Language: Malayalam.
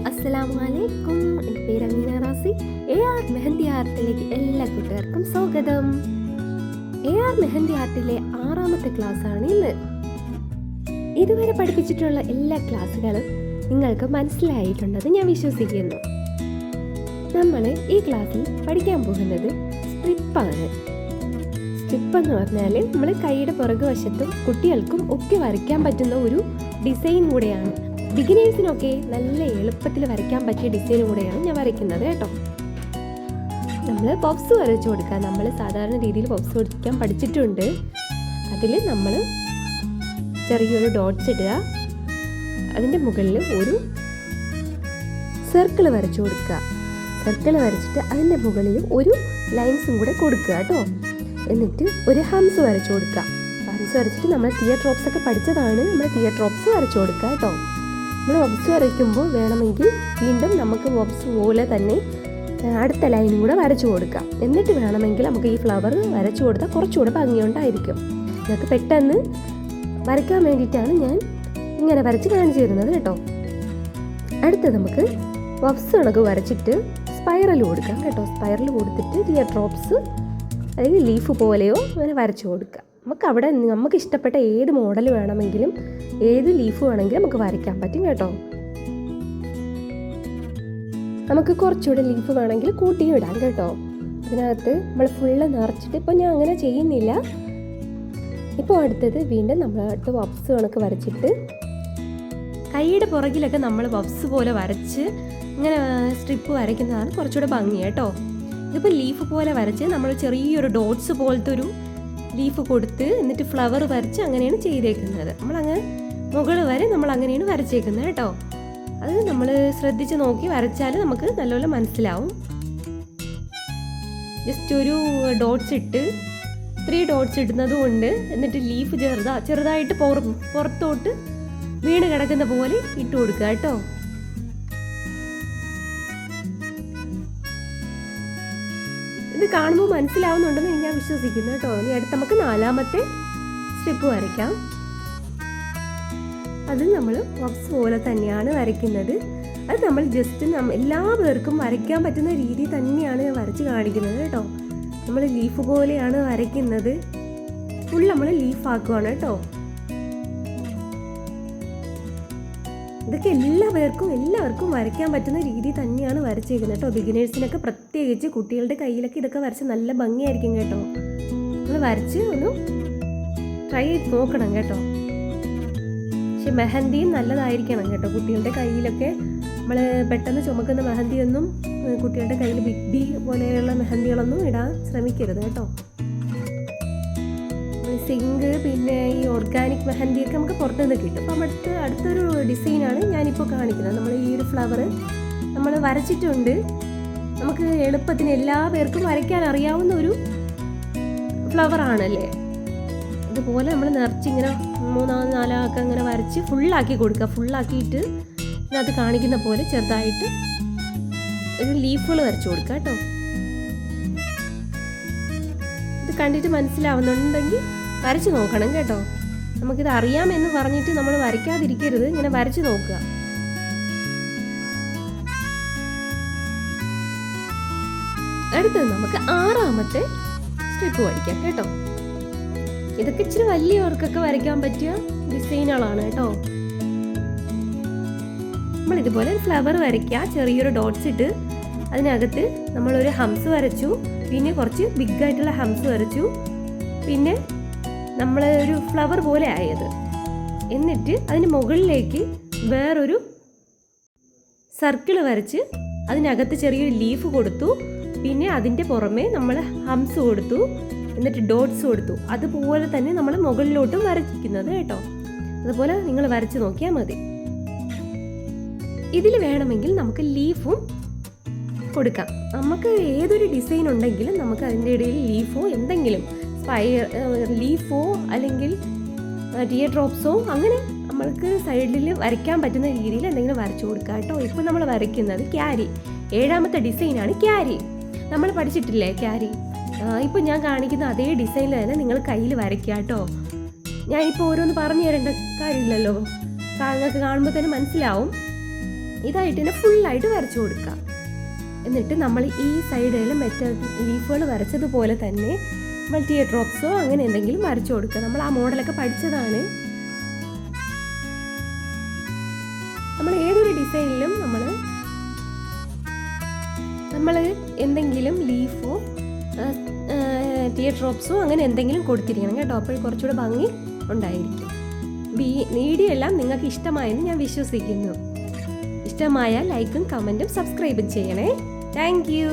അസ്സലാമു അലൈക്കും. എൻ്റെ പേര് അമീന റാസി. AR മെഹന്തി ആർട്ടിലേക്ക് എല്ലാ കൂട്ടുകാർക്കും സ്വാഗതം. AR മെഹന്തി ആർട്ടിലെ 6ാമത്തെ ക്ലാസ്സാണ് ഇന്ന്. ഇതുവരെ പഠിപ്പിച്ചിട്ടുള്ള എല്ലാ ക്ലാസ്സുകളും നിങ്ങൾക്ക് മനസ്സിലായിട്ടുണ്ടെന്ന് ഞാൻ വിശ്വസിക്കുന്നു. നമ്മൾ ഈ ക്ലാസ്സിൽ പഠിക്കാൻ പോകുന്നത് സ്ട്രിപ്പാണ്. സ്ട്രിപ്പ് എന്ന് പറഞ്ഞാൽ നമ്മൾ കൈയുടെ പുറകുവശത്തും കുട്ടികൾക്കും ഒക്കെ വരയ്ക്കാൻ പറ്റുന്ന ഒരു ഡിസൈൻ കൂടെയാണ്. ബിഗിനേഴ്സിനൊക്കെ നല്ല എളുപ്പത്തിൽ വരയ്ക്കാൻ പറ്റിയ ഡിസൈൻ കൂടെയാണ് ഞാൻ വരയ്ക്കുന്നത് കേട്ടോ. നമ്മൾ ബോക്സ് വരച്ചു കൊടുക്കുക. നമ്മൾ സാധാരണ രീതിയിൽ ബോക്സ് വരയ്ക്കാൻ പഠിച്ചിട്ടുണ്ട്. അതിൽ നമ്മൾ ചെറിയൊരു ഡോട്ട്സ് ഇടുക, അതിൻ്റെ മുകളിൽ ഒരു സർക്കിൾ വരച്ചു കൊടുക്കുക. സർക്കിൾ വരച്ചിട്ട് അതിൻ്റെ മുകളിൽ ഒരു ലൈൻസും കൂടെ കൊടുക്കുക കേട്ടോ. എന്നിട്ട് ഒരു ഹംസ് വരച്ചു കൊടുക്കുക. ഹംസ് വരച്ചിട്ട് നമ്മൾ ടിയർ ഡ്രോപ്സ് ഒക്കെ പഠിച്ചതാണ്. നമ്മൾ ടിയർ ഡ്രോപ്സ് വരച്ചു കൊടുക്കുക കേട്ടോ. നമ്മൾ ബോക്സ് വരയ്ക്കുമ്പോൾ വേണമെങ്കിൽ വീണ്ടും നമുക്ക് ബോക്സ് പോലെ തന്നെ അടുത്ത ലൈനും കൂടെ വരച്ചു കൊടുക്കാം. എന്നിട്ട് വേണമെങ്കിൽ നമുക്ക് ഈ ഫ്ലവർ വരച്ചു കൊടുത്താൽ കുറച്ചുകൂടെ ഭംഗിയുണ്ടായിരിക്കും. നിങ്ങൾക്ക് പെട്ടെന്ന് വരയ്ക്കാൻ വേണ്ടിയിട്ടാണ് ഞാൻ ഇങ്ങനെ വരച്ച് കാണിച്ചു തരുന്നത് കേട്ടോ. അടുത്ത് നമുക്ക് ബോക്സ് കണക്ക് വരച്ചിട്ട് സ്പൈറൽ കൊടുക്കാം കേട്ടോ. സ്പൈറൽ കൊടുത്തിട്ട് ടിയർ ഡ്രോപ്സ് അല്ലെങ്കിൽ ലീഫ് പോലെയോ അങ്ങനെ വരച്ചു കൊടുക്കുക. നമുക്ക് ഇഷ്ടപ്പെട്ട ഏത് മോഡൽ വേണമെങ്കിലും ഏത് ലീഫ് വേണമെങ്കിലും നമുക്ക് വരയ്ക്കാൻ പറ്റും കേട്ടോ. നമുക്ക് കുറച്ചുകൂടെ ലീഫ് വേണമെങ്കിൽ കൂട്ടിയും ഇടാം കേട്ടോ. അതിനകത്ത് നമ്മൾ ഫുള്ള് നിറച്ചിട്ട് ഇപ്പോൾ ഞാൻ അങ്ങനെ ചെയ്യുന്നില്ല. ഇപ്പോൾ അടുത്തത് വീണ്ടും നമ്മൾ അടുത്ത ബബ്സ് കണക്ക് വരച്ചിട്ട് കൈയുടെ പുറകിലൊക്കെ നമ്മൾ ബബ്സ് പോലെ വരച്ച് ഇങ്ങനെ സ്ട്രിപ്പ് വരയ്ക്കുന്നതാണ് കുറച്ചുകൂടെ ഭംഗി കേട്ടോ. ഇതിപ്പോൾ ലീഫ് പോലെ വരച്ച് നമ്മൾ ചെറിയൊരു ഡോട്ട്സ് പോലത്തെ ഒരു ലീഫ് കൊടുത്ത് എന്നിട്ട് ഫ്ലവർ വരച്ച് അങ്ങനെയാണ് ചെയ്തേക്കുന്നത്. നമ്മളങ്ങനെ മുകൾ വരെ നമ്മൾ അങ്ങനെയാണ് വരച്ചേക്കുന്നത് കേട്ടോ. അത് നമ്മൾ ശ്രദ്ധിച്ച് നോക്കി വരച്ചാൽ നമുക്ക് നല്ലപോലെ മനസ്സിലാവും. ജസ്റ്റ് ഒരു ഡോട്ട്സ് ഇട്ട് 3 ഡോട്ട്സ് ഇടുന്നത് കൊണ്ട് എന്നിട്ട് ലീഫ് ചെറുതായിട്ട് പുറത്തോട്ട് വീണ് കിടക്കുന്ന പോലെ ഇട്ട് കൊടുക്കുക കേട്ടോ. ഇത് കാണുമ്പോൾ മനസ്സിലാവുന്നുണ്ടെന്ന് ഞാൻ വിശ്വസിക്കുന്നു കേട്ടോ. ഇനി അടുത്ത് നമുക്ക് 4ാമത്തെ സ്ട്രിപ്പ് വരയ്ക്കാം. അത് നമ്മൾ ബോക്സ് പോലെ തന്നെയാണ് വരയ്ക്കുന്നത്. അത് നമ്മൾ ജസ്റ്റ് എല്ലാ പേർക്കും വരയ്ക്കാൻ പറ്റുന്ന രീതി തന്നെയാണ് ഞാൻ വരച്ച് കാണിക്കുന്നത് കേട്ടോ. നമ്മൾ ലീഫ് പോലെയാണ് വരയ്ക്കുന്നത്. ഫുൾ നമ്മൾ ലീഫ് ആക്കുവാണ് കേട്ടോ. ഇതൊക്കെ എല്ലാവർക്കും വരയ്ക്കാൻ പറ്റുന്ന രീതി തന്നെയാണ് വരച്ചേക്കുന്നത് കേട്ടോ. ബിഗിനേഴ്സിനൊക്കെ പ്രത്യേകിച്ച് കുട്ടികളുടെ കയ്യിലൊക്കെ ഇതൊക്കെ വരച്ച് നല്ല ഭംഗിയായിരിക്കും കേട്ടോ. നമ്മൾ വരച്ച് ഒന്ന് ട്രൈ ചെയ്ത് നോക്കണം കേട്ടോ. പക്ഷെ മെഹന്തിയും നല്ലതായിരിക്കണം കേട്ടോ. കുട്ടികളുടെ കയ്യിലൊക്കെ നമ്മൾ പെട്ടെന്ന് ചുമക്കുന്ന മെഹന്തിയൊന്നും കുട്ടികളുടെ കയ്യിൽ ബിഗ് ബി പോലെയുള്ള മെഹന്തികളൊന്നും ഇടാൻ ശ്രമിക്കരുത് കേട്ടോ. സിങ്ക് പിന്നെ ഈ ഓർഗാനിക് മെഹന്തിയൊക്കെ നമുക്ക് പുറത്തുനിന്ന് കിട്ടും. അപ്പം അടുത്തൊരു ഡിസൈനാണ് ഞാനിപ്പോൾ കാണിക്കുന്നത്. നമ്മൾ ഈ ഒരു ഫ്ലവർ നമ്മൾ വരച്ചിട്ടുണ്ട്. നമുക്ക് എളുപ്പത്തിന് എല്ലാ പേർക്കും വരയ്ക്കാൻ അറിയാവുന്ന ഒരു ഫ്ലവർ ആണല്ലേ. അതുപോലെ നമ്മൾ നിറച്ചിങ്ങനെ 3-4 ഒക്കെ അങ്ങനെ വരച്ച് ഫുള്ളാക്കി കൊടുക്കുക. ഫുള്ളാക്കിയിട്ട് ഇതിനകത്ത് കാണിക്കുന്ന പോലെ ചെറുതായിട്ട് ഒരു ലീഫുകൾ വരച്ചു കൊടുക്കുക കേട്ടോ. ഇത് കണ്ടിട്ട് മനസ്സിലാവുന്നുണ്ടെങ്കിൽ വരച്ച് നോക്കണം കേട്ടോ. നമുക്കിത് അറിയാമെന്ന് പറഞ്ഞിട്ട് നമ്മൾ വരയ്ക്കാതിരിക്കരുത്. ഇങ്ങനെ വരച്ച് നോക്കുക. അടുത്തത് നമുക്ക് 6ാമത്തെ സ്ട്രിപ്പ് വരയ്ക്കാം കേട്ടോ. ഇതൊക്കെ ഇച്ചിരി വലിയവർക്കൊക്കെ വരയ്ക്കാൻ പറ്റിയ ഡിസൈനുകളാണ് കേട്ടോ. നമ്മൾ ഇതുപോലെ ഒരു ഫ്ലവർ വരയ്ക്കുക. ചെറിയൊരു ഡോട്ട്സ് ഇട്ട് അതിനകത്ത് നമ്മളൊരു ഹംസ് വരച്ചു. പിന്നെ കുറച്ച് ബിഗ് ആയിട്ടുള്ള ഹംസ് വരച്ചു. പിന്നെ നമ്മൾ ഒരു ഫ്ലവർ പോലെ ആയത്. എന്നിട്ട് അതിന് മുകളിലേക്ക് വേറൊരു സർക്കിൾ വരച്ച് അതിനകത്ത് ചെറിയൊരു ലീഫ് കൊടുത്തു. പിന്നെ അതിൻ്റെ പുറമെ നമ്മൾ ഹംസ് കൊടുത്തു. എന്നിട്ട് ഡോട്ട്സ് കൊടുത്തു. അതുപോലെ തന്നെ നമ്മൾ മുകളിലോട്ടും വരയ്ക്കുന്നത് കേട്ടോ. അതുപോലെ നിങ്ങൾ വരച്ച് നോക്കിയാൽ മതി. ഇതിൽ വേണമെങ്കിൽ നമുക്ക് ലീഫും കൊടുക്കാം. നമുക്ക് ഏതൊരു ഡിസൈൻ ഉണ്ടെങ്കിലും നമുക്ക് അതിൻ്റെ ഇടയിൽ ലീഫോ എന്തെങ്കിലും ലീഫോ അല്ലെങ്കിൽ ടിയർ ഡ്രോപ്സോ അങ്ങനെ നമ്മൾക്ക് സൈഡിൽ വരയ്ക്കാൻ പറ്റുന്ന രീതിയിൽ എന്തെങ്കിലും വരച്ചു കൊടുക്കുക കേട്ടോ. ഇപ്പോൾ നമ്മൾ വരയ്ക്കുന്നത് ക്യാരി. 7ാമത്തെ ഡിസൈനാണ് ക്യാരി. നമ്മൾ പഠിച്ചിട്ടില്ലേ ക്യാരി? ഇപ്പോൾ ഞാൻ കാണിക്കുന്ന അതേ ഡിസൈനിൽ തന്നെ നിങ്ങൾ കയ്യിൽ വരയ്ക്കുക കേട്ടോ. ഞാനിപ്പോൾ ഓരോന്ന് പറഞ്ഞു തരേണ്ട കാര്യമില്ലല്ലോ. നിങ്ങൾക്ക് കാണുമ്പോൾ തന്നെ മനസ്സിലാവും. ഇതായിട്ട് തന്നെ ഫുള്ളായിട്ട് വരച്ചു കൊടുക്കുക. എന്നിട്ട് നമ്മൾ ഈ സൈഡിൽ മറ്റേ ലീഫുകൾ വരച്ചതുപോലെ തന്നെ നമ്മൾ ടിയർ ഡ്രോപ്സോ അങ്ങനെ എന്തെങ്കിലും വരച്ചു കൊടുക്കുക. നമ്മൾ ആ മോഡലൊക്കെ പഠിച്ചതാണ്. നമ്മൾ ഏതൊരു ഡിസൈനിലും നമ്മൾ എന്തെങ്കിലും ലീഫോ ടിയർ ഡ്രോപ്സോ അങ്ങനെ എന്തെങ്കിലും കൊടുത്തിരിക്കണം കേട്ടോ. അപ്പോൾ കുറച്ചുകൂടെ ഭംഗി ഉണ്ടായിരിക്കും. വീഡിയോ എല്ലാം നിങ്ങൾക്ക് ഇഷ്ടമായെന്ന് ഞാൻ വിശ്വസിക്കുന്നു. ഇഷ്ടമായ ലൈക്കും കമൻറ്റും സബ്സ്ക്രൈബും ചെയ്യണേ. Thank you.